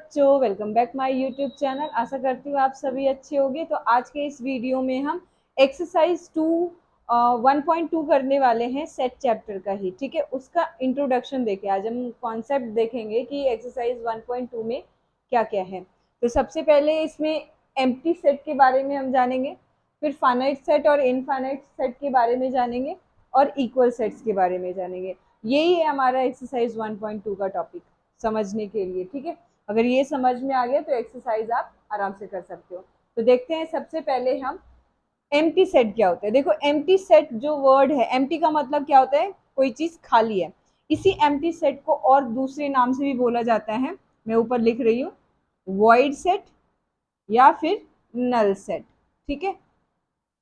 बच्चों, welcome back my YouTube channel. आशा करती हूँ आप सभी अच्छे होंगे। तो आज के इस वीडियो में हम एक्सरसाइज 1.2 करने वाले हैं, सेट चैप्टर का ही। ठीक है, उसका इंट्रोडक्शन देके आज हम कॉन्सेप्ट देखेंगे कि एक्सरसाइज 1.2 में क्या क्या है। तो सबसे पहले इसमें एम्प्टी सेट के बारे में हम जानेंगे, फिर फाइनाइट सेट और इनफाइनाइट सेट के बारे में जानेंगे और इक्वल सेट्स के बारे में जानेंगे। यही है हमारा एक्सरसाइज 1.2 का टॉपिक समझने के लिए। ठीक है, अगर ये समझ में आ गया तो एक्सरसाइज आप आराम से कर सकते हो। तो देखते हैं सबसे पहले हम एम्प्टी सेट क्या होता है। देखो, एम्प्टी सेट जो वर्ड है, एम्प्टी का मतलब क्या होता है, कोई चीज खाली है। इसी एम्प्टी सेट को और दूसरे नाम से भी बोला जाता है, मैं ऊपर लिख रही हूँ, वॉइड सेट या फिर नल सेट। ठीक है,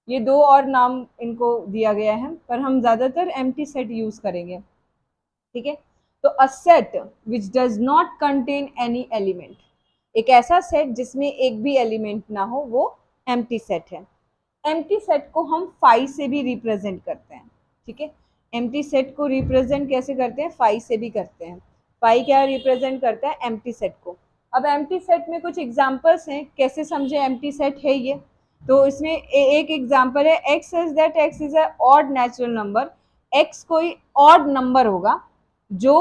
ये दो और नाम इनको दिया गया है, पर हम ज्यादातर एम्प्टी सेट यूज करेंगे। ठीक है, तो a set which does not contain any element, एक ऐसा सेट जिसमें एक भी एलिमेंट ना हो, वो एम्प्टी सेट है। एम्प्टी सेट को हम फाई से भी रिप्रेजेंट करते हैं। ठीक है, एम्प्टी सेट को रिप्रेजेंट कैसे करते हैं, फाई से भी करते हैं। फाई क्या रिप्रेजेंट करता है, एम्प्टी सेट को। अब एम्प्टी सेट में कुछ एग्जांपल्स हैं, कैसे समझे एम्प्टी सेट है ये। तो इसमें एक एग्जांपल है, x is that X is a odd natural number. X कोई ऑड नंबर होगा जो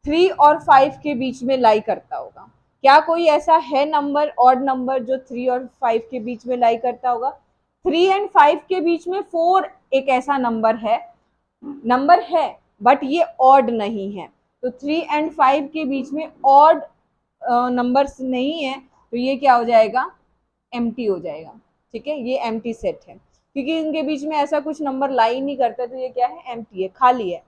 3 और 5 के बीच में लाई करता होगा। क्या कोई ऐसा है नंबर, ऑड नंबर, जो 3 और 5 के बीच में लाई करता होगा? 3 एंड 5 के बीच में 4 एक ऐसा नंबर है, बट ये ऑड नहीं है। तो 3 एंड 5 के बीच में ऑड नंबर्स नहीं है, तो ये क्या हो जाएगा, एम्प्टी हो जाएगा। ठीक है, ये एम्प्टी सेट है, क्योंकि इनके बीच में ऐसा कुछ नंबर लाई नहीं करता, तो ये क्या है, एम्प्टी है, खाली है।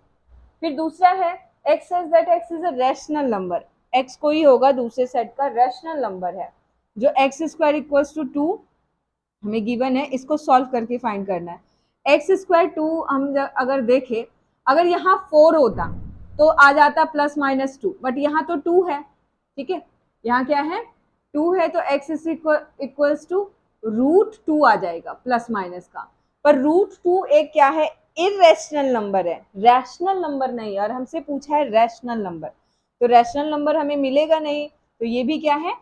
फिर दूसरा है, x says that x is a rational number। x कोई होगा दूसरे सेट का रैशनल नंबर है, जो एक्स स्क्वायर इक्वल्स टू 2 हमें गिवन है, इसको सॉल्व करके फाइंड करना है। एक्स स्क्वायर 2 हम अगर देखें, अगर यहाँ 4 होता तो आ जाता प्लस माइनस 2, बट यहाँ तो 2 है। ठीक है, यहाँ क्या है, 2 है, तो एक्स इक्वल्स टू √2 आ जाएगा प्लस माइनस का। पर √2 एक क्या है, इरेशनल नंबर है, रैशनल नंबर नहीं। और हमसे पूछा है रैशनल नंबर, तो रैशनल नंबर हमें मिलेगा नहीं, तो ये भी क्या है,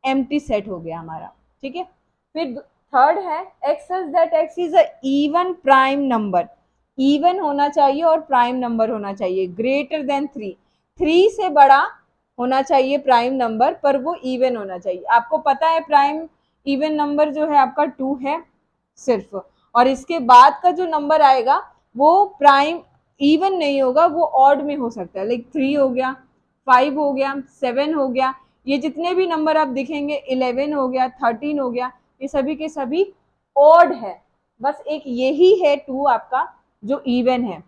एम्प्टी सेट हो गया हमारा। ठीक है, फिर थर्ड है, x is that X is a even prime number. Even होना चाहिए और प्राइम नंबर होना चाहिए, ग्रेटर देन 3। 3 से बड़ा होना चाहिए प्राइम नंबर, पर वो इवन होना चाहिए। आपको पता है प्राइम इवन नंबर जो है आपका 2 है सिर्फ, और इसके बाद का जो नंबर आएगा वो प्राइम इवन नहीं होगा, वो ऑड में हो सकता है। लाइक 3 हो गया, 5 हो गया, 7 हो गया, ये जितने भी नंबर आप दिखेंगे, 11 हो गया, 13 हो गया, ये सभी के सभी ऑड है। बस एक यही है 2 आपका जो इवन है।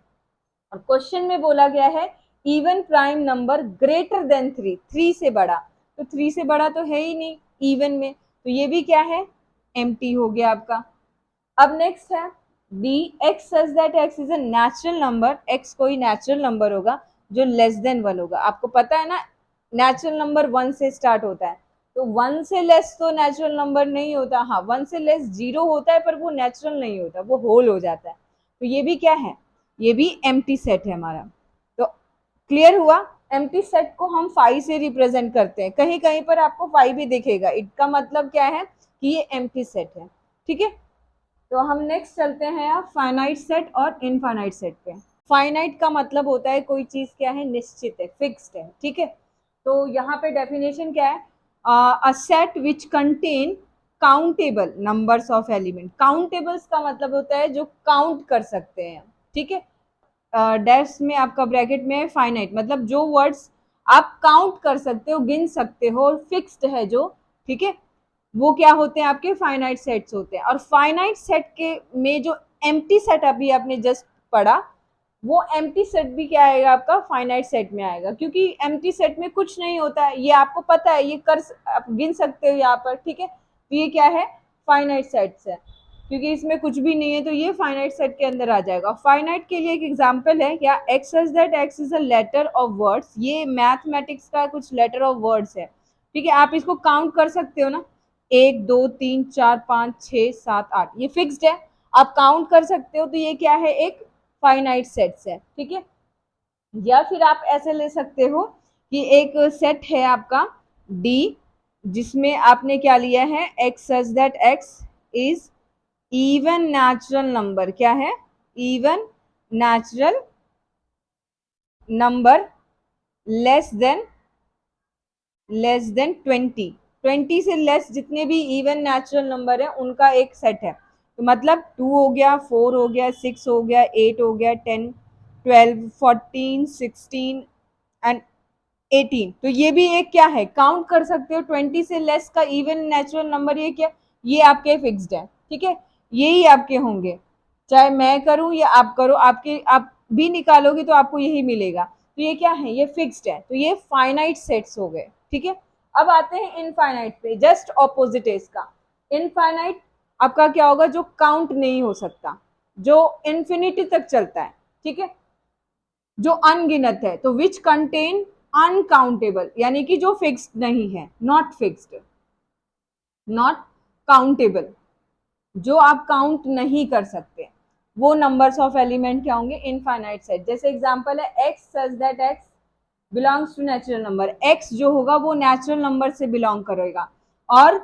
और क्वेश्चन में बोला गया है even prime number greater than 3, 3 से बड़ा, तो 3 से बड़ा तो है ही नहीं इवन में, तो ये भी क्या है, एम्प्टी हो गया आपका। अब नेक्स्ट है D, x such that X is a natural number. X कोई नेचुरल नंबर होगा जो लेस देन 1 होगा। आपको पता है ना, नेचुरल नंबर 1 से स्टार्ट होता है, तो 1 से लेस तो नेचुरल नंबर नहीं होता। हाँ, 1 से लेस 0 होता है, पर वो नेचुरल नहीं होता, वो होल हो जाता है। तो ये भी क्या है, ये भी एम्प्टी सेट है हमारा। तो क्लियर हुआ, एम्प्टी सेट को हम 5 से रिप्रेजेंट करते हैं। कहीं कहीं पर आपको 5 भी दिखेगा, इसका मतलब क्या है कि ये एम्प्टी सेट है। ठीक है, तो हम नेक्स्ट चलते हैं अब फाइनाइट सेट और इनफाइनाइट सेट पे। फाइनाइट का मतलब होता है कोई चीज क्या है, निश्चित है, फिक्स्ड है। ठीक है, तो यहाँ पे डेफिनेशन क्या है, a set which contain countable numbers of element. Countables का मतलब होता है जो काउंट कर सकते हैं। ठीक है, डैश में आपका ब्रैकेट में फाइनाइट, मतलब जो वर्ड्स आप काउंट कर सकते हो, गिन सकते हो, फिक्स्ड है जो। ठीक है, वो क्या होते हैं, आपके फाइनाइट सेट्स होते हैं। और फाइनाइट सेट के में जो एम्प्टी सेट अभी आपने जस्ट पढ़ा, वो एम्प्टी सेट भी क्या आएगा, आपका फाइनाइट सेट में आएगा, क्योंकि एम्प्टी सेट में कुछ नहीं होता है, ये आपको पता है, ये आप गिन सकते हो यहाँ पर। ठीक है, तो ये क्या है, फाइनाइट सेट्स है, क्योंकि इसमें कुछ भी नहीं है, तो ये फाइनाइट सेट के अंदर आ जाएगा। फाइनाइट के लिए एक एग्जांपल है क्या, X is that X is a letter of words. ये मैथमेटिक्स का कुछ लेटर ऑफ वर्ड्स है। ठीक है, आप इसको काउंट कर सकते हो ना, 1 2 3 4 5 6 7 8, ये फिक्स्ड है, आप काउंट कर सकते हो, तो ये क्या है, एक फाइनाइट सेट्स है। ठीक है, या फिर आप ऐसे ले सकते हो कि एक सेट है आपका डी, जिसमें आपने क्या लिया है, x such that x is even natural number. क्या है? Even natural number less than 20। 20 से लेस जितने भी इवन नेचुरल नंबर है उनका एक सेट है। तो मतलब 2 हो गया, 4 हो गया, 6 हो गया, 8 हो गया, 10, 12, 14, 16 एंड 18। तो ये भी एक क्या है, काउंट कर सकते हो 20 से लेस का इवन नेचुरल नंबर। ये क्या, ये आपके फिक्स्ड है, ठीक है, यही आपके होंगे, चाहे मैं करूं या आप करो, आपके आप भी निकालोगे तो आपको यही मिलेगा। तो ये क्या है, ये फिक्स्ड है। तो ये फाइनाइट सेट्स हो गए, ठीक है। अब आते हैं इनफाइनाइट पे, जस्ट ऑपोजिट है इसका। इनफाइनाइट आपका क्या होगा, जो काउंट नहीं हो सकता, जो इन्फिनिटी तक चलता है, ठीक है, जो अनगिनत है। तो विच कंटेन अनकाउंटेबल, यानी कि जो फिक्स्ड नहीं है, नॉट फिक्स्ड, नॉट काउंटेबल, जो आप काउंट नहीं कर सकते, वो नंबर्स ऑफ एलिमेंट क्या होंगे, इनफाइनाइट सेट। जैसे एग्जांपल है x such that x belongs to natural number. x जो होगा वो नेचुरल नंबर से बिलोंग करेगा, और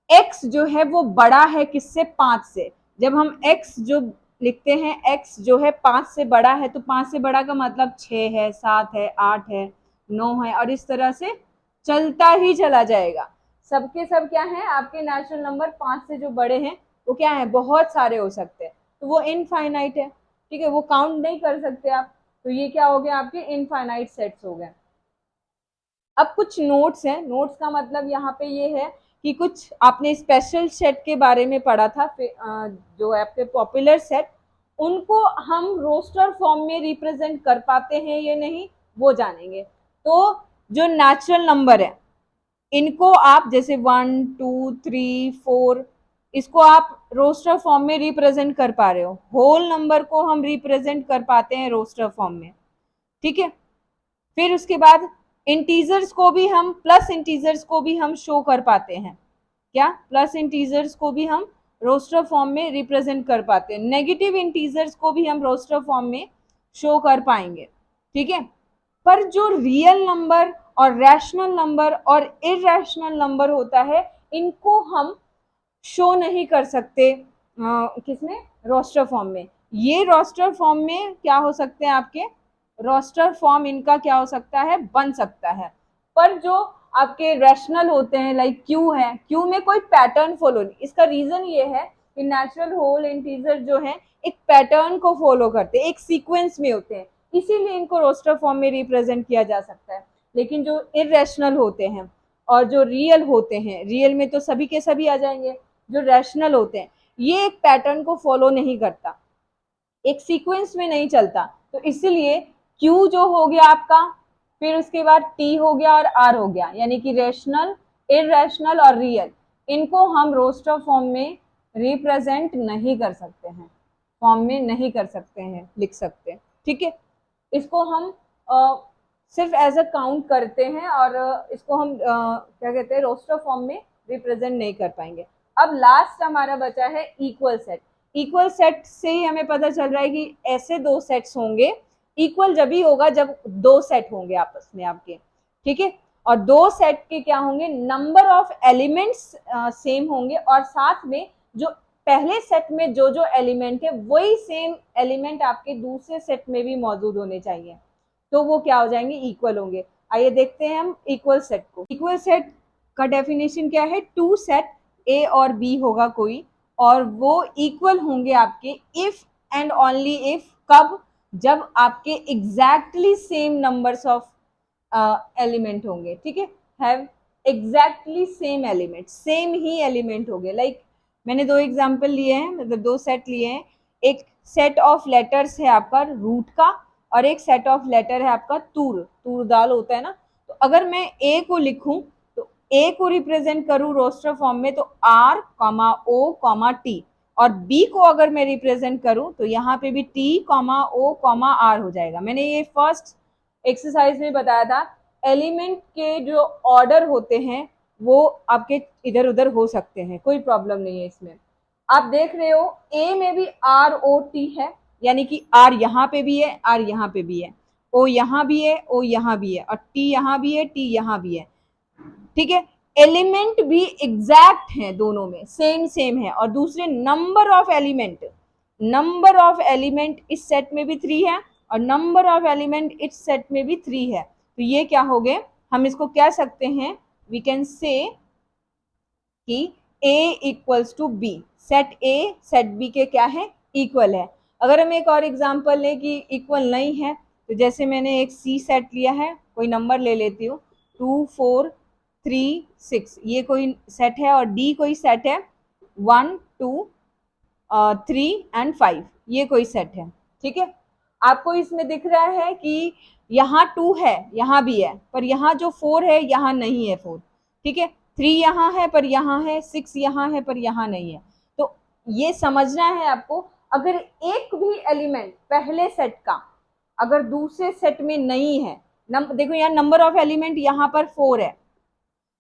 x जो है वो बड़ा है किससे, 5 से। जब हम x जो लिखते हैं, x जो है 5 से बड़ा है, तो 5 से बड़ा का मतलब 6 है, 7 है, 8 है, 9 है, और इस तरह से चलता ही चला जाएगा। सबके सब क्या है, आपके नेचुरल नंबर 5 से जो बड़े हैं वो क्या है, बहुत सारे हो सकते हैं, तो वो इनफाइनाइट है, ठीक है, वो काउंट नहीं कर सकते आप। तो ये क्या हो गया, आपके इनफाइनाइट सेट्स हो गए। अब कुछ नोट्स हैं, नोट्स का मतलब यहाँ पे ये है कि कुछ आपने स्पेशल सेट के बारे में पढ़ा था, जो है आपके पॉपुलर सेट, उनको हम रोस्टर फॉर्म में रिप्रेजेंट कर पाते हैं या नहीं, वो जानेंगे। तो जो नेचुरल नंबर है, इनको आप जैसे 1, 2, 3, 4, इसको आप रोस्टर फॉर्म में रिप्रेजेंट कर पा रहे हो। होल नंबर को हम रिप्रेजेंट कर पाते हैं रोस्टर फॉर्म में, ठीक है। फिर उसके बाद इंटीजर्स को भी हम, प्लस इंटीजर्स को भी हम शो कर पाते हैं। क्या, प्लस इंटीजर्स को भी हम रोस्टर फॉर्म में रिप्रेजेंट कर पाते हैं। नेगेटिव इंटीजर्स को भी हम रोस्टर फॉर्म में शो कर पाएंगे, ठीक है। पर जो रियल नंबर और रैशनल नंबर और इरेशनल नंबर होता है, इनको हम शो नहीं कर सकते किसमें, रोस्टर फॉर्म में। ये रोस्टर फॉर्म में क्या हो सकते हैं आपके, रोस्टर फॉर्म इनका क्या हो सकता है, बन सकता है। पर जो आपके रैशनल होते हैं, लाइक क्यू है, क्यू में कोई पैटर्न फॉलो नहीं। इसका रीजन ये है कि नेचुरल होल इंटीजर जो है एक पैटर्न को फॉलो करते हैं, एक सीक्वेंस में होते हैं, इसीलिए इनको रोस्टर फॉर्म में रिप्रेजेंट किया जा सकता है। लेकिन जो इरेशनल होते हैं और जो रियल होते हैं, रियल में तो सभी के सभी आ जाएंगे, जो रैशनल होते हैं ये एक पैटर्न को फॉलो नहीं करता, एक सीक्वेंस में नहीं चलता। तो इसीलिए Q जो हो गया आपका, फिर उसके बाद T हो गया और R हो गया, यानी कि रैशनल, इरेशनल और रियल, इनको हम रोस्टर फॉर्म में रिप्रेजेंट नहीं कर सकते हैं, फॉर्म में नहीं कर सकते हैं, लिख सकते हैं, ठीक है। इसको हम सिर्फ एज अ काउंट करते हैं, और इसको हम क्या कहते हैं, रोस्टर फॉर्म में रिप्रेजेंट नहीं कर पाएंगे। अब लास्ट हमारा बचा है इक्वल सेट। इक्वल सेट से ही हमें पता चल रहा है कि ऐसे दो सेट्स होंगे, इक्वल जब ही होगा जब दो सेट होंगे आपस में आपके, ठीक है। और दो सेट के क्या होंगे, नंबर ऑफ एलिमेंट्स सेम होंगे, और साथ में जो पहले सेट में जो जो एलिमेंट है वही सेम एलिमेंट आपके दूसरे सेट में भी मौजूद होने चाहिए, तो वो क्या हो जाएंगे, इक्वल होंगे। आइए देखते हैं हम इक्वल सेट को। इक्वल सेट का डेफिनेशन क्या है, टू सेट ए और बी होगा कोई, और वो इक्वल होंगे आपके इफ एंड ओनली इफ, कब, जब आपके exactly same numbers of element होंगे, ठीक है, have exactly same element, same he element होंगे। लाइक मैंने दो एग्जांपल लिए हैं, मतलब दो सेट लिए हैं। एक सेट ऑफ लेटर्स है आपका रूट का, और एक सेट ऑफ लेटर है आपका तूर, तूर दाल होता है ना। तो अगर मैं ए को लिखूं, तो ए को रिप्रेजेंट करूं रोस्टर फॉर्म में, तो R comma O comma T, और बी को अगर मैं रिप्रेजेंट करूं तो यहाँ पे भी T comma O comma R हो जाएगा। मैंने ये फर्स्ट एक्सरसाइज में बताया था, एलिमेंट के जो ऑर्डर होते हैं वो आपके इधर उधर हो सकते हैं, कोई प्रॉब्लम नहीं है इसमें। आप देख रहे हो ए में भी आर ओ टी है, यानी कि आर यहाँ पे भी है, आर यहाँ पे भी है, ओ यहाँ भी है, ओ यहाँ भी है, और टी यहाँ भी है, टी यहाँ भी है, ठीक है। एलिमेंट भी एग्जैक्ट हैं, दोनों में सेम सेम है, और दूसरे नंबर ऑफ एलिमेंट इस सेट में भी 3 है और नंबर ऑफ एलिमेंट इस सेट में भी 3 है। तो ये क्या हो गए, हम इसको कह सकते हैं, वी कैन से कि A equals to B, set A set B के क्या है, इक्वल है। अगर हम एक और एग्जांपल लें कि इक्वल नहीं है, तो जैसे मैंने एक C सेट लिया है, कोई नंबर ले लेती हूँ 2 4 3 6, ये कोई सेट है, और D कोई सेट है 1 2 3 एंड 5, ये कोई सेट है। ठीक है, आपको इसमें दिख रहा है कि यहाँ 2 है, यहाँ भी है, पर यहाँ जो 4 है यहाँ नहीं है 4। ठीक है, 3 यहाँ है पर यहाँ है, 6 यहाँ है पर यहाँ नहीं है। तो ये समझना है आपको, अगर एक भी एलिमेंट पहले सेट का अगर दूसरे सेट में नहीं है, देखो यहाँ नंबर ऑफ एलिमेंट यहाँ पर 4 है,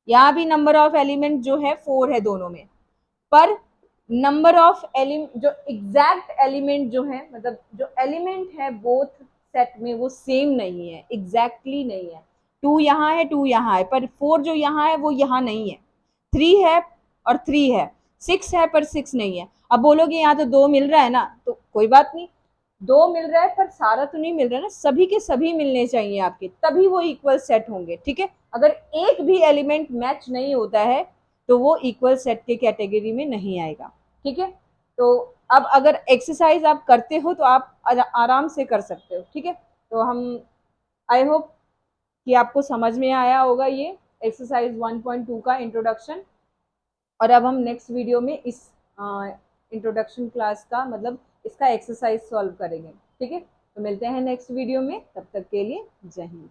यहाँ भी नंबर ऑफ एलिमेंट जो है 4 है दोनों में, पर नंबर ऑफ एलिमेंट जो एग्जैक्ट एलिमेंट जो है, मतलब जो एलिमेंट है बोथ सेट में वो सेम नहीं है, एग्जैक्टली नहीं है। 2 यहाँ है 2 यहाँ है, पर 4 जो यहाँ है वो यहाँ नहीं है। 3 है और 3 है, 6 है पर 6 नहीं है। अब बोलोगे यहाँ तो 2 मिल रहा है ना, तो कोई बात नहीं, 2 मिल रहा है पर सारा तो नहीं मिल रहा है ना, सभी के सभी मिलने चाहिए आपके, तभी वो इक्वल सेट होंगे। ठीक है, अगर एक भी एलिमेंट मैच नहीं होता है तो वो इक्वल सेट के कैटेगरी में नहीं आएगा। ठीक है, तो अब अगर एक्सरसाइज आप करते हो तो आप आराम से कर सकते हो। ठीक है, तो हम आई होप कि आपको समझ में आया होगा ये एक्सरसाइज 1.2 का इंट्रोडक्शन, और अब हम नेक्स्ट वीडियो में इस इंट्रोडक्शन क्लास का मतलब इसका एक्सरसाइज सॉल्व करेंगे। ठीक है, तो मिलते हैं नेक्स्ट वीडियो में, तब तक के लिए जय हिंद।